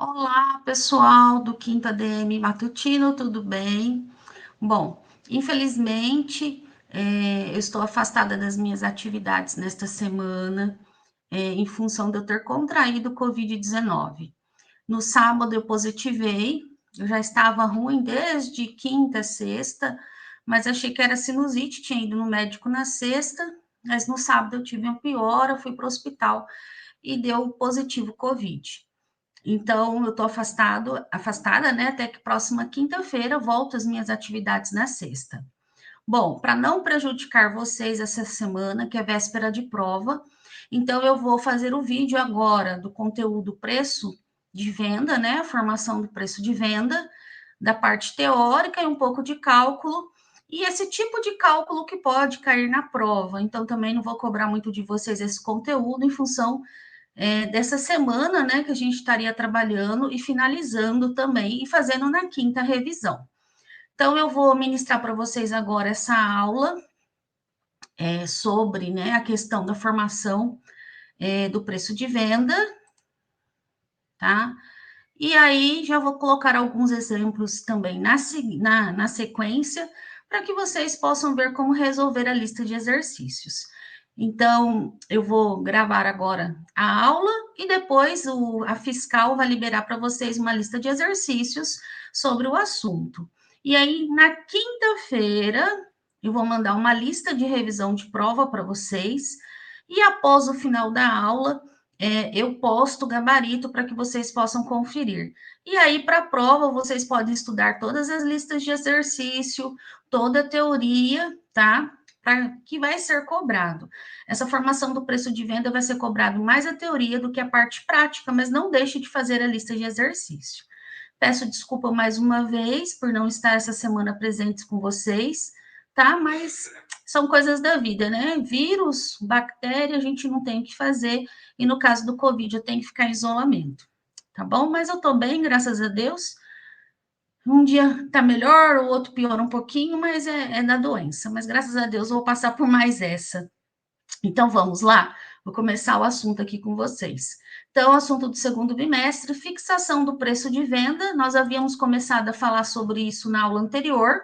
Olá, pessoal do Quinta DM Matutino, tudo bem? Bom, infelizmente, eu estou afastada das minhas atividades nesta semana, em função de eu ter contraído Covid-19. No sábado eu positivei, eu já estava ruim desde quinta, sexta, mas achei que era sinusite, tinha ido no médico na sexta, mas no sábado eu tive uma piora, fui para o hospital e deu positivo Covid. Então, eu estou afastada, né? Até que próxima quinta-feira volto às minhas atividades na sexta. Bom, para não prejudicar vocês essa semana, que é véspera de prova, então eu vou fazer o vídeo agora do conteúdo preço de venda, né? A formação do preço de venda, da parte teórica e um pouco de cálculo. E esse tipo de cálculo que pode cair na prova. Então, também não vou cobrar muito de vocês esse conteúdo em função dessa semana, né, que a gente estaria trabalhando e finalizando também e fazendo na quinta revisão. Então, eu vou ministrar para vocês agora essa aula sobre, né, a questão da formação do preço de venda, tá? E aí já vou colocar alguns exemplos também na sequência, para que vocês possam ver como resolver a lista de exercícios. Então, eu vou gravar agora a aula e depois a fiscal vai liberar para vocês uma lista de exercícios sobre o assunto. E aí, na quinta-feira, eu vou mandar uma lista de revisão de prova para vocês, e após o final da aula, eu posto o gabarito para que vocês possam conferir. E aí, para a prova, vocês podem estudar todas as listas de exercício, toda a teoria, tá? Que vai ser cobrado. Essa formação do preço de venda vai ser cobrado mais a teoria do que a parte prática, mas não deixe de fazer a lista de exercício. Peço desculpa mais uma vez por não estar essa semana presente com vocês, tá? Mas são coisas da vida, né? Vírus, bactéria, a gente não tem o que fazer, e no caso do Covid, eu tenho que ficar em isolamento, tá bom? Mas eu tô bem, graças a Deus. Um dia tá melhor, o outro piora um pouquinho, mas é da doença. Mas graças a Deus eu vou passar por mais essa. Então vamos lá, vou começar o assunto aqui com vocês. Então, assunto do segundo bimestre, fixação do preço de venda. Nós havíamos começado a falar sobre isso na aula anterior.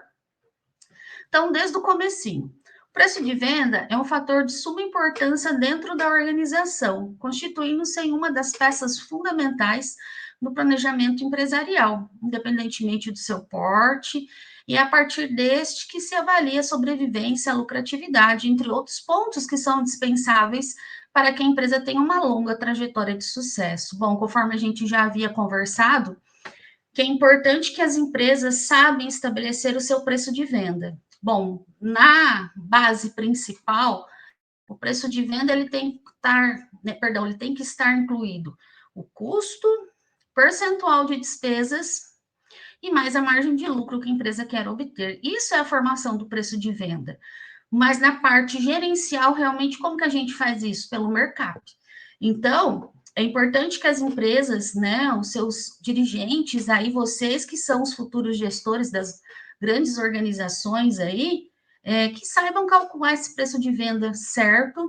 Então, desde o comecinho. O preço de venda é um fator de suma importância dentro da organização, constituindo-se em uma das peças fundamentais no planejamento empresarial, independentemente do seu porte, e é a partir deste que se avalia a sobrevivência, a lucratividade, entre outros pontos que são dispensáveis para que a empresa tenha uma longa trajetória de sucesso. Bom, conforme a gente já havia conversado, que é importante que as empresas sabem estabelecer o seu preço de venda. Bom, na base principal, o preço de venda ele tem que estar, né, perdão, ele tem que estar incluído o custo, percentual de despesas e mais a margem de lucro que a empresa quer obter. Isso é a formação do preço de venda. Mas na parte gerencial, realmente, como que a gente faz isso? Pelo mercado. Então, é importante que as empresas, né, os seus dirigentes, aí vocês que são os futuros gestores das grandes organizações aí, que saibam calcular esse preço de venda certo,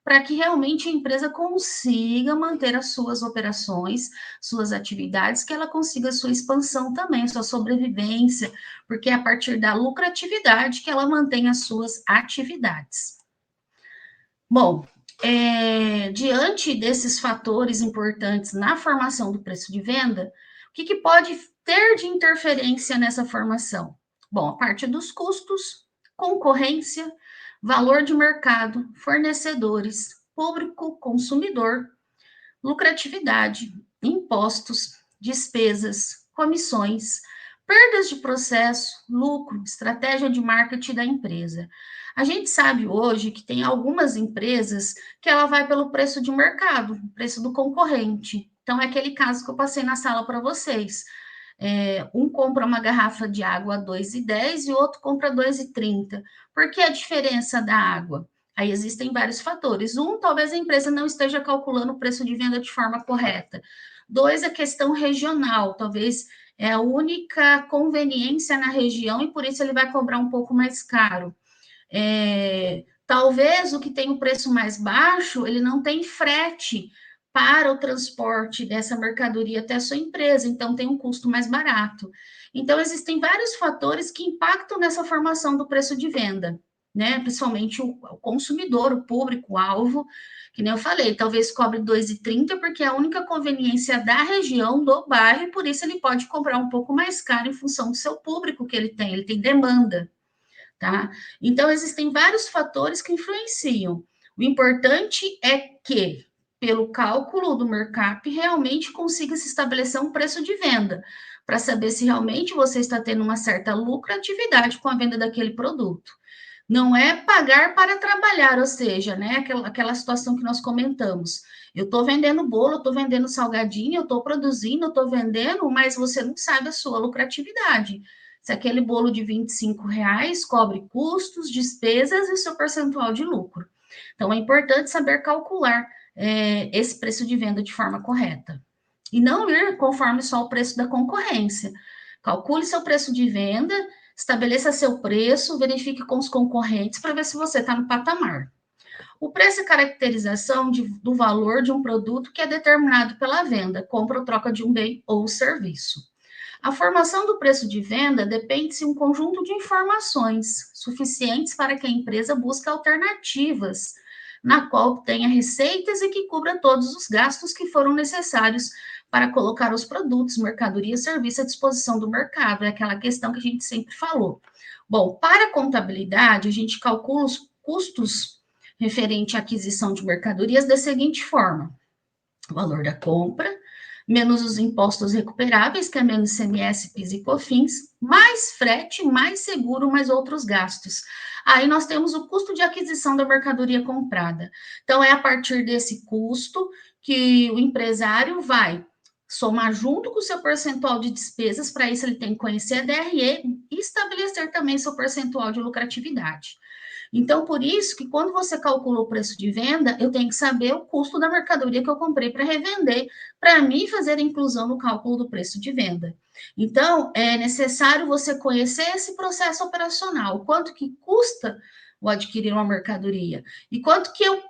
para que realmente a empresa consiga manter as suas operações, suas atividades, que ela consiga a sua expansão também, sua sobrevivência, porque é a partir da lucratividade que ela mantém as suas atividades. Bom, diante desses fatores importantes na formação do preço de venda, o que pode ter de interferência nessa formação? Bom, a parte dos custos, concorrência, valor de mercado, fornecedores, público consumidor, lucratividade, impostos, despesas, comissões, perdas de processo, lucro, estratégia de marketing da empresa. A gente sabe hoje que tem algumas empresas que ela vai pelo preço de mercado, preço do concorrente. Então, é aquele caso que eu passei na sala para vocês. Um compra uma garrafa de água a 2,10 e o outro compra 2,30. Por que a diferença da água? Aí existem vários fatores. Um, talvez a empresa não esteja calculando o preço de venda de forma correta. Dois, a questão regional. Talvez é a única conveniência na região e por isso ele vai cobrar um pouco mais caro. Talvez o que tem o preço mais baixo, ele não tem frete para o transporte dessa mercadoria até a sua empresa, então tem um custo mais barato. Então, existem vários fatores que impactam nessa formação do preço de venda, né? Principalmente o consumidor, o público-alvo, que nem eu falei, talvez cobre R$ 2,30 porque é a única conveniência da região, do bairro, e por isso ele pode comprar um pouco mais caro em função do seu público que ele tem demanda, tá? Então, existem vários fatores que influenciam. O importante é que, pelo cálculo do mercap, realmente consiga se estabelecer um preço de venda, para saber se realmente você está tendo uma certa lucratividade com a venda daquele produto. Não é pagar para trabalhar, ou seja, né, aquela situação que nós comentamos. Eu estou vendendo bolo, eu estou vendendo salgadinho, eu estou produzindo, eu estou vendendo, mas você não sabe a sua lucratividade. Se aquele bolo de R$ 25 cobre custos, despesas e o seu percentual de lucro. Então, é importante saber calcular esse preço de venda de forma correta. E não ir conforme só o preço da concorrência. Calcule seu preço de venda, estabeleça seu preço, verifique com os concorrentes para ver se você está no patamar. O preço é caracterização do valor de um produto que é determinado pela venda, compra ou troca de um bem ou serviço. A formação do preço de venda depende de um conjunto de informações suficientes para que a empresa busque alternativas, na qual tenha receitas e que cubra todos os gastos que foram necessários para colocar os produtos, mercadoria e serviço à disposição do mercado. É aquela questão que a gente sempre falou. Bom, para a contabilidade, a gente calcula os custos referente à aquisição de mercadorias da seguinte forma: o valor da compra, menos os impostos recuperáveis, que é menos ICMS, PIS e COFINS, mais frete, mais seguro, mais outros gastos. Aí nós temos o custo de aquisição da mercadoria comprada. Então, é a partir desse custo que o empresário vai somar junto com o seu percentual de despesas, para isso ele tem que conhecer a DRE e estabelecer também seu percentual de lucratividade. Então, por isso que quando você calcula o preço de venda, eu tenho que saber o custo da mercadoria que eu comprei para revender, para mim fazer a inclusão no cálculo do preço de venda. Então, é necessário você conhecer esse processo operacional, quanto que custa o adquirir uma mercadoria e quanto que eu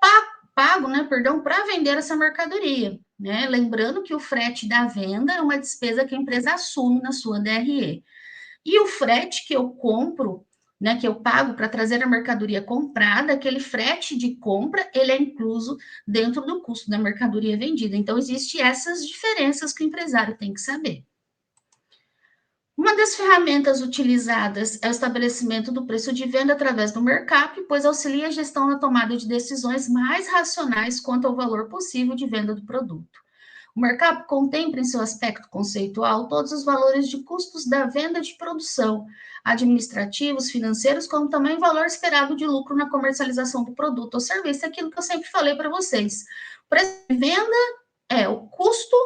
pago, né, perdão, para vender essa mercadoria, né? Lembrando que o frete da venda é uma despesa que a empresa assume na sua DRE. E o frete que eu compro, né, que eu pago para trazer a mercadoria comprada, aquele frete de compra, ele é incluso dentro do custo da mercadoria vendida. Então, existem essas diferenças que o empresário tem que saber. Uma das ferramentas utilizadas é o estabelecimento do preço de venda através do mercap, pois auxilia a gestão na tomada de decisões mais racionais quanto ao valor possível de venda do produto. O mercado contempla em seu aspecto conceitual todos os valores de custos da venda de produção, administrativos, financeiros, como também o valor esperado de lucro na comercialização do produto ou serviço, é aquilo que eu sempre falei para vocês. O preço de venda é o custo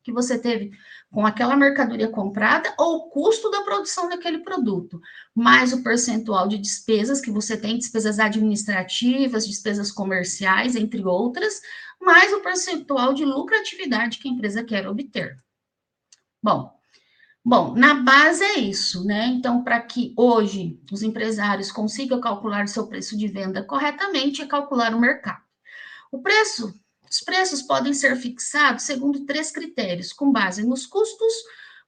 que você teve com aquela mercadoria comprada ou o custo da produção daquele produto, mais o percentual de despesas que você tem, despesas administrativas, despesas comerciais, entre outras, mais o percentual de lucratividade que a empresa quer obter. Bom, na base é isso, né? Então, para que hoje os empresários consigam calcular seu preço de venda corretamente, é calcular o mercado. Os preços podem ser fixados segundo 3 critérios: com base nos custos,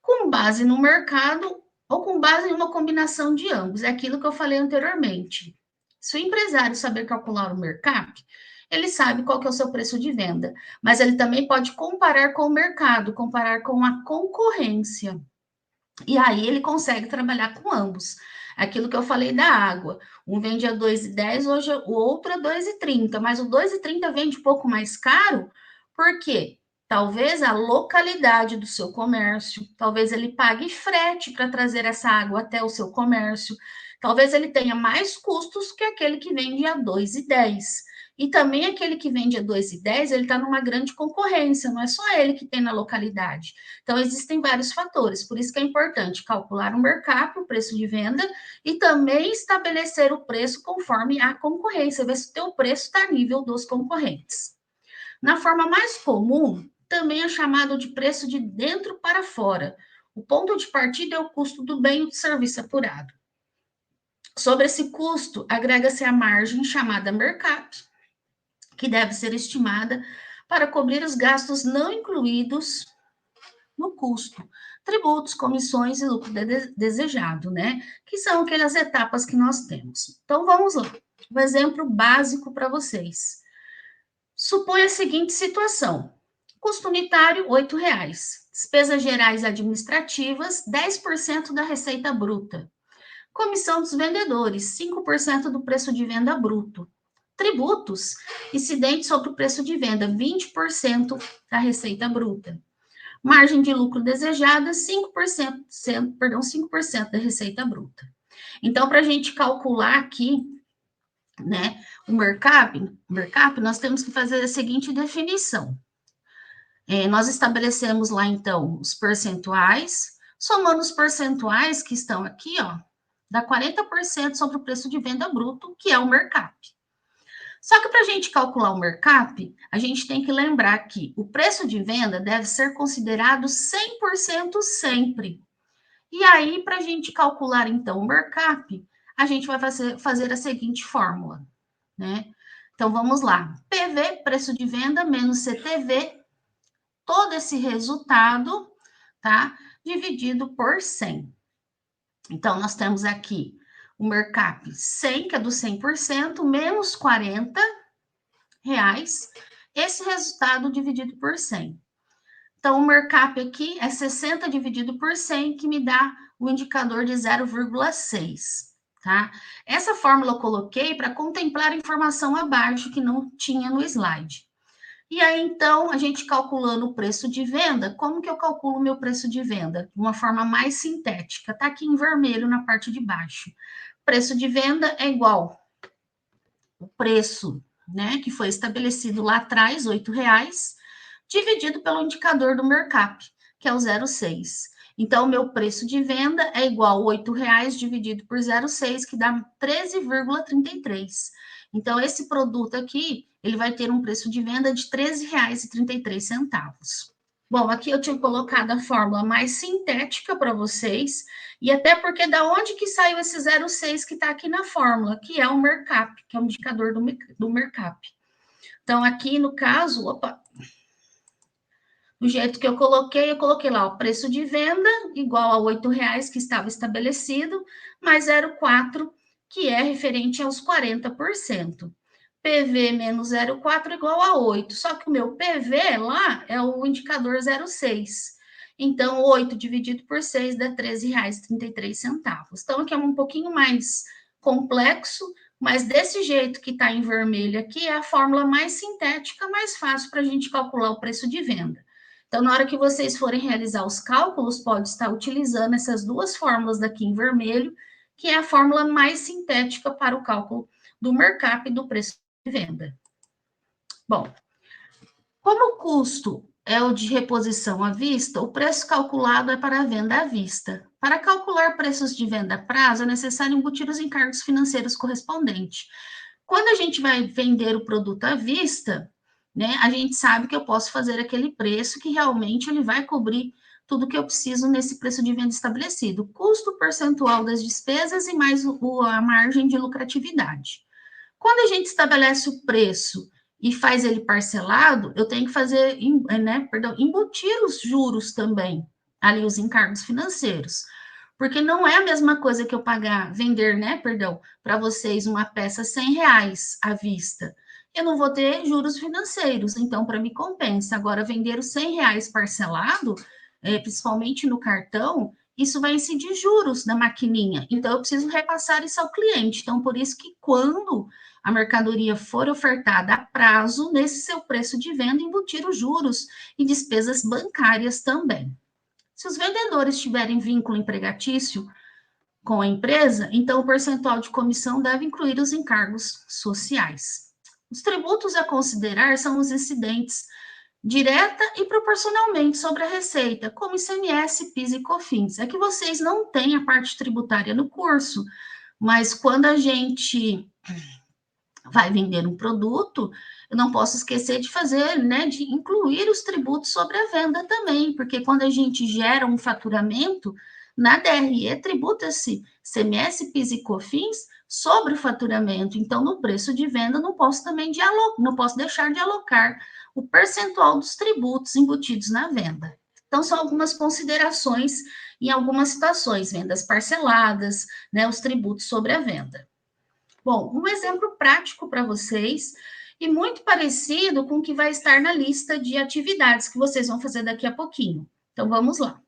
com base no mercado ou com base em uma combinação de ambos. É aquilo que eu falei anteriormente. Se o empresário saber calcular o mercado, ele sabe qual que é o seu preço de venda, mas ele também pode comparar com o mercado, comparar com a concorrência. E aí ele consegue trabalhar com ambos. Aquilo que eu falei da água. Um vende a 2,10, hoje o outro a 2,30, mas o 2,30 vende um pouco mais caro, por quê? Talvez a localidade do seu comércio, talvez ele pague frete para trazer essa água até o seu comércio, talvez ele tenha mais custos que aquele que vende a 2,10. E também aquele que vende a 2,10, ele está numa grande concorrência, não é só ele que tem na localidade. Então, existem vários fatores, por isso que é importante calcular o mercado, o preço de venda, e também estabelecer o preço conforme a concorrência, ver se o teu preço está a nível dos concorrentes. Na forma mais comum, também é chamado de preço de dentro para fora. O ponto de partida é o custo do bem ou do serviço apurado. Sobre esse custo, agrega-se a margem chamada mercado, que deve ser estimada para cobrir os gastos não incluídos no custo. Tributos, comissões e lucro desejado, né? Que são aquelas etapas que nós temos. Então, vamos lá. Um exemplo básico para vocês. Supõe a seguinte situação. Custo unitário, R$ 8,00. Despesas gerais administrativas, 10% da receita bruta. Comissão dos vendedores, 5% do preço de venda bruto. Tributos, incidentes sobre o preço de venda, 20% da receita bruta. Margem de lucro desejada, 5% da receita bruta. Então, para a gente calcular aqui, né, o mercap, nós temos que fazer a seguinte definição. Nós estabelecemos lá, então, os percentuais, somando os percentuais que estão aqui, ó, dá 40% sobre o preço de venda bruto, que é o mercap. Só que para a gente calcular o mercap, a gente tem que lembrar que o preço de venda deve ser considerado 100% sempre. E aí, para a gente calcular, então, o mercap, a gente vai fazer a seguinte fórmula, né? Então, vamos lá. PV, preço de venda, menos CTV, todo esse resultado, tá? Dividido por 100. Então, nós temos aqui o mercap 100, que é do 100%, menos 40 reais, esse resultado dividido por 100. Então, o mercap aqui é 60 dividido por 100, que me dá o indicador de 0,6, tá? Essa fórmula eu coloquei para contemplar a informação abaixo que não tinha no slide. E aí, então, a gente calculando o preço de venda, como que eu calculo o meu preço de venda? De uma forma mais sintética, tá aqui em vermelho na parte de baixo. Preço de venda é igual o preço, né, que foi estabelecido lá atrás, R$ 8,00, dividido pelo indicador do mercap, que é o 0,6. Então, o meu preço de venda é igual a R$ 8,00 dividido por 0,6, que dá 13,33. Então, esse produto aqui, ele vai ter um preço de venda de R$ 13,33. Bom, aqui eu tinha colocado a fórmula mais sintética para vocês, e até porque da onde que saiu esse 0,6 que está aqui na fórmula, que é o mercap, que é o indicador do mercap. Então, aqui no caso, do jeito que eu coloquei lá o preço de venda igual a R$ 8,00 que estava estabelecido, mais 0,4, que é referente aos 40%. PV menos 0,4 igual a 8, só que o meu PV lá é o indicador 0,6. Então, 8 dividido por 6 dá R$ 13,33. Então, aqui é um pouquinho mais complexo, mas desse jeito que está em vermelho aqui, é a fórmula mais sintética, mais fácil para a gente calcular o preço de venda. Então, na hora que vocês forem realizar os cálculos, pode estar utilizando essas duas fórmulas daqui em vermelho, que é a fórmula mais sintética para o cálculo do mercap e do preço de venda. Bom, como o custo é o de reposição à vista, o preço calculado é para a venda à vista. Para calcular preços de venda a prazo, é necessário embutir os encargos financeiros correspondentes. Quando a gente vai vender o produto à vista, né, a gente sabe que eu posso fazer aquele preço que realmente ele vai cobrir tudo que eu preciso nesse preço de venda estabelecido. Custo percentual das despesas e mais a margem de lucratividade. Quando a gente estabelece o preço e faz ele parcelado, eu tenho que fazer, embutir os juros também, ali os encargos financeiros. Porque não é a mesma coisa que eu vender, para vocês uma peça R$ 100 à vista. Eu não vou ter juros financeiros, então para mim compensa. Agora, vender os R$ 100 parcelado, principalmente no cartão, isso vai incidir juros na maquininha. Então, eu preciso repassar isso ao cliente. Então, por isso que quando a mercadoria for ofertada a prazo, nesse seu preço de venda, embutir os juros e despesas bancárias também. Se os vendedores tiverem vínculo empregatício com a empresa, então o percentual de comissão deve incluir os encargos sociais. Os tributos a considerar são os incidentes direta e proporcionalmente sobre a receita, como ICMS, PIS e COFINS. É que vocês não têm a parte tributária no curso, mas quando a gente vai vender um produto, eu não posso esquecer de fazer, de incluir os tributos sobre a venda também, porque quando a gente gera um faturamento, Na DRE, tributa-se CMS, PIS e COFINS sobre o faturamento. Então, no preço de venda, não posso deixar de alocar o percentual dos tributos embutidos na venda. Então, são algumas considerações em algumas situações, vendas parceladas, né, os tributos sobre a venda. Bom, um exemplo prático para vocês e muito parecido com o que vai estar na lista de atividades que vocês vão fazer daqui a pouquinho. Então, vamos lá.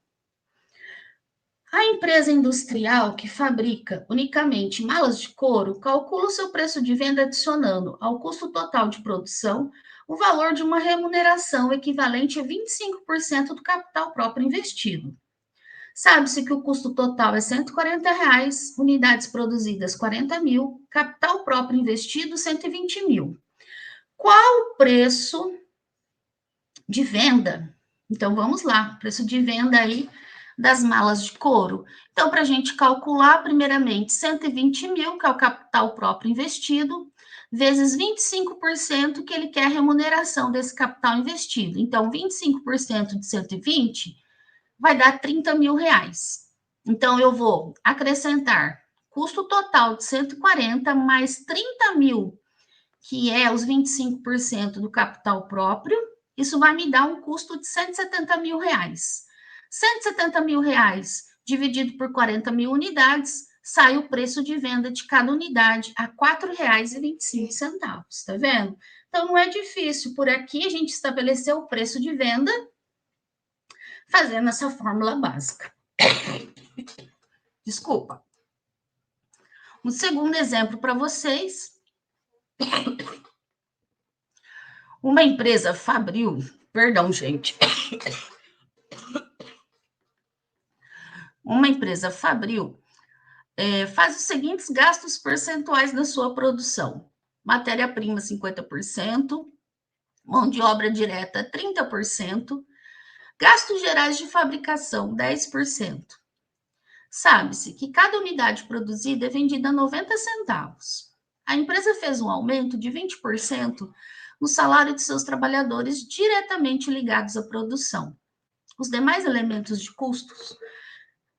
A empresa industrial que fabrica unicamente malas de couro calcula o seu preço de venda adicionando ao custo total de produção o valor de uma remuneração equivalente a 25% do capital próprio investido. Sabe-se que o custo total é R$ 140, unidades produzidas 40 mil, capital próprio investido 120 mil. Qual o preço de venda? Então, vamos lá, preço de venda aí das malas de couro. Então, para a gente calcular, primeiramente, 120 mil, que é o capital próprio investido, vezes 25% que ele quer a remuneração desse capital investido. Então, 25% de 120 vai dar 30 mil reais. Então, eu vou acrescentar custo total de 140 mais 30 mil, que é os 25% do capital próprio, isso vai me dar um custo de 170 mil reais. 170 mil reais dividido por 40 mil unidades, sai o preço de venda de cada unidade a R$ 4,25, tá vendo? Então, não é difícil. Por aqui, a gente estabeleceu o preço de venda fazendo essa fórmula básica. Desculpa. Um segundo exemplo para vocês. Uma empresa fabril, perdão, gente. Uma empresa fabril faz os seguintes gastos percentuais da sua produção: matéria-prima 50%, mão de obra direta 30%, gastos gerais de fabricação 10%. Sabe-se que cada unidade produzida é vendida a 90 centavos. A empresa fez um aumento de 20% no salário de seus trabalhadores diretamente ligados à produção. Os demais elementos de custos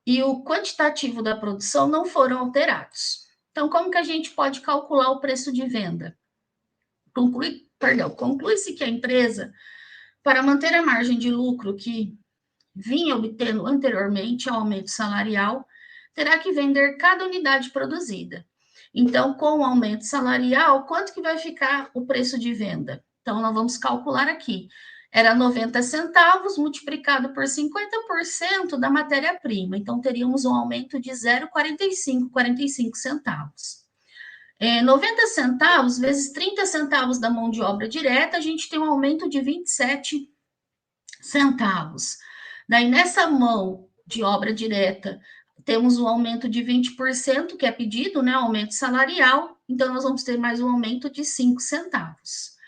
e o quantitativo da produção não foram alterados. Então, como que a gente pode calcular o preço de venda? Conclui-se que a empresa, para manter a margem de lucro que vinha obtendo anteriormente ao aumento salarial, terá que vender cada unidade produzida. Então, com o aumento salarial, quanto que vai ficar o preço de venda? Então, nós vamos calcular aqui. Era 90 centavos multiplicado por 50% da matéria-prima. Então, teríamos um aumento de 0,45 centavos. 90 centavos vezes 30 centavos da mão de obra direta, a gente tem um aumento de 27 centavos. Daí, nessa mão de obra direta, temos um aumento de 20%, que é pedido, né? Aumento salarial. Então, nós vamos ter mais um aumento de 5 centavos.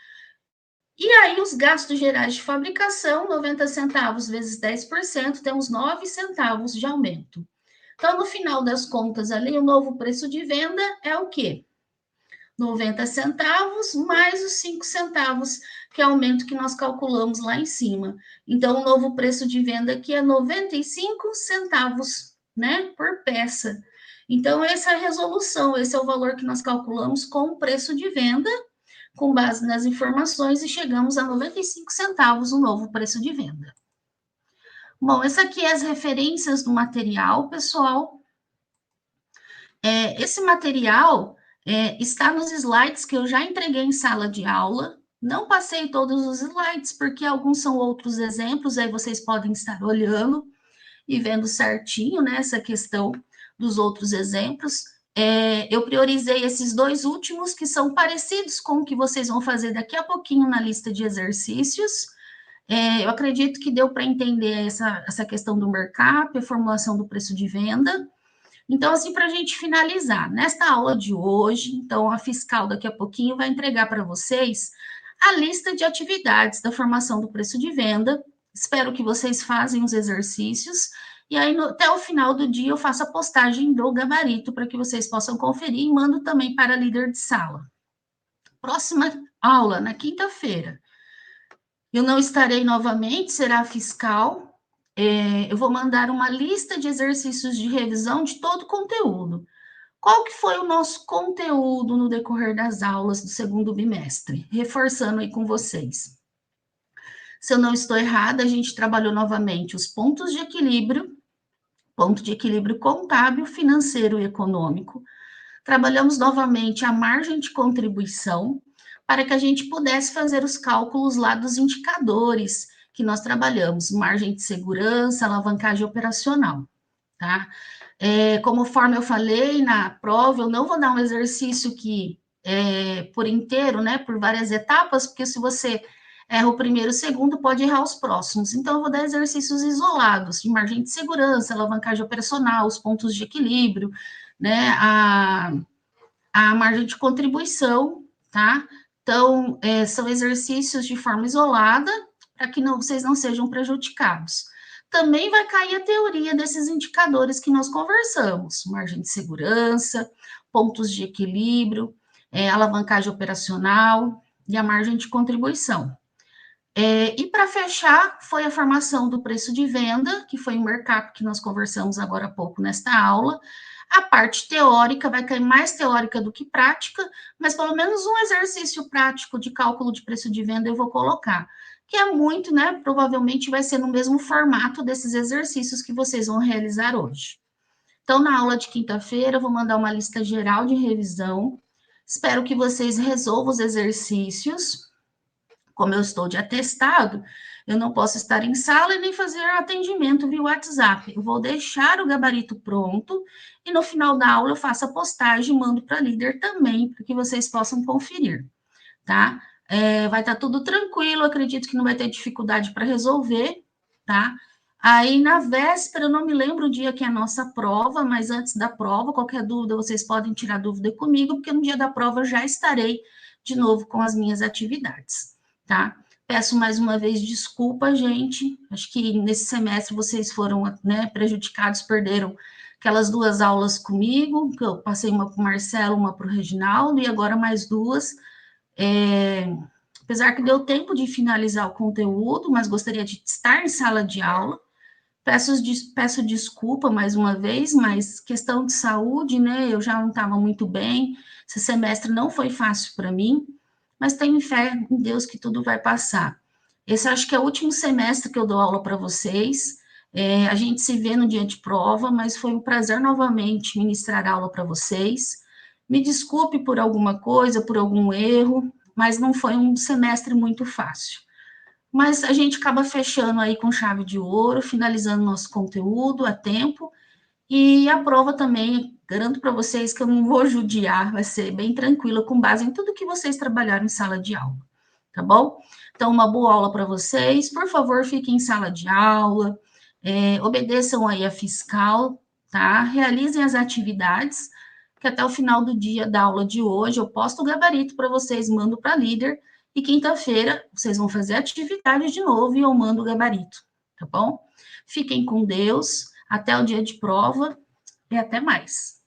E aí, os gastos gerais de fabricação, 90 centavos vezes 10%, temos 9 centavos de aumento. Então, no final das contas, ali, o novo preço de venda é o quê? 90 centavos mais os 5 centavos, que é o aumento que nós calculamos lá em cima. Então, o novo preço de venda aqui é 95 centavos, né, por peça. Então, essa é a resolução, esse é o valor que nós calculamos com o preço de venda, com base nas informações, e chegamos a 95 centavos o novo preço de venda. Bom, essa aqui é as referências do material, pessoal. Esse material está nos slides que eu já entreguei em sala de aula. Não passei todos os slides, porque alguns são outros exemplos, aí vocês podem estar olhando e vendo certinho, né, essa questão dos outros exemplos. Eu priorizei esses dois últimos, que são parecidos com o que vocês vão fazer daqui a pouquinho na lista de exercícios. Eu acredito que deu para entender essa questão do mercado, a formulação do preço de venda. Então, assim, para a gente finalizar, nesta aula de hoje, então, a fiscal daqui a pouquinho vai entregar para vocês a lista de atividades da formação do preço de venda. Espero que vocês façam os exercícios. E aí, até o final do dia, eu faço a postagem do gabarito para que vocês possam conferir e mando também para a líder de sala. Próxima aula, na quinta-feira. Eu não estarei novamente, será a fiscal. eu vou mandar uma lista de exercícios de revisão de todo o conteúdo. Qual que foi o nosso conteúdo no decorrer das aulas do segundo bimestre? Reforçando aí com vocês. Se eu não estou errada, a gente trabalhou novamente os ponto de equilíbrio contábil, financeiro e econômico. Trabalhamos novamente a margem de contribuição para que a gente pudesse fazer os cálculos lá dos indicadores que nós trabalhamos, margem de segurança, alavancagem operacional, tá? Conforme eu falei na prova, eu não vou dar um exercício que por inteiro, né, por várias etapas, porque se você erra o primeiro, o segundo, pode errar os próximos. Então, eu vou dar exercícios isolados, de margem de segurança, alavancagem operacional, os pontos de equilíbrio, né, a margem de contribuição, tá? Então, são exercícios de forma isolada, para que vocês não sejam prejudicados. Também vai cair a teoria desses indicadores que nós conversamos: margem de segurança, pontos de equilíbrio, alavancagem operacional e a margem de contribuição. E para fechar, foi a formação do preço de venda, que foi o mercado que nós conversamos agora há pouco nesta aula. A parte teórica vai cair mais teórica do que prática, mas pelo menos um exercício prático de cálculo de preço de venda eu vou colocar, que é muito, né? Provavelmente vai ser no mesmo formato desses exercícios que vocês vão realizar hoje. Então, na aula de quinta-feira, eu vou mandar uma lista geral de revisão. Espero que vocês resolvam os exercícios. Como eu estou de atestado, eu não posso estar em sala e nem fazer atendimento via WhatsApp. Eu vou deixar o gabarito pronto e no final da aula eu faço a postagem e mando para a líder também, para que vocês possam conferir, tá? Vai estar tudo tranquilo, acredito que não vai ter dificuldade para resolver, tá? Aí, na véspera, eu não me lembro o dia que é a nossa prova, mas antes da prova, qualquer dúvida, vocês podem tirar dúvida comigo, porque no dia da prova eu já estarei de novo com as minhas atividades, tá? Peço mais uma vez desculpa, gente. Acho que nesse semestre vocês foram, né, prejudicados, perderam aquelas 2 aulas comigo, que eu passei uma para o Marcelo, uma para o Reginaldo, e agora mais 2. Apesar que deu tempo de finalizar o conteúdo, mas gostaria de estar em sala de aula. Peço desculpa mais uma vez, mas questão de saúde, né? Eu já não estava muito bem. Esse semestre não foi fácil para mim, mas tenho fé em Deus que tudo vai passar. Esse acho que é o último semestre que eu dou aula para vocês. A gente se vê no dia de prova, mas foi um prazer novamente ministrar aula para vocês. Me desculpe por alguma coisa, por algum erro, mas não foi um semestre muito fácil. Mas a gente acaba fechando aí com chave de ouro, finalizando nosso conteúdo a tempo, e a prova também, garanto para vocês que eu não vou judiar, vai ser bem tranquila, com base em tudo que vocês trabalharam em sala de aula, tá bom? Então, uma boa aula para vocês, por favor, fiquem em sala de aula, obedeçam aí a fiscal, tá? Realizem as atividades, que até o final do dia da aula de hoje eu posto o gabarito para vocês, mando para a líder, e quinta-feira vocês vão fazer a atividade de novo e eu mando o gabarito, tá bom? Fiquem com Deus, até o dia de prova e até mais.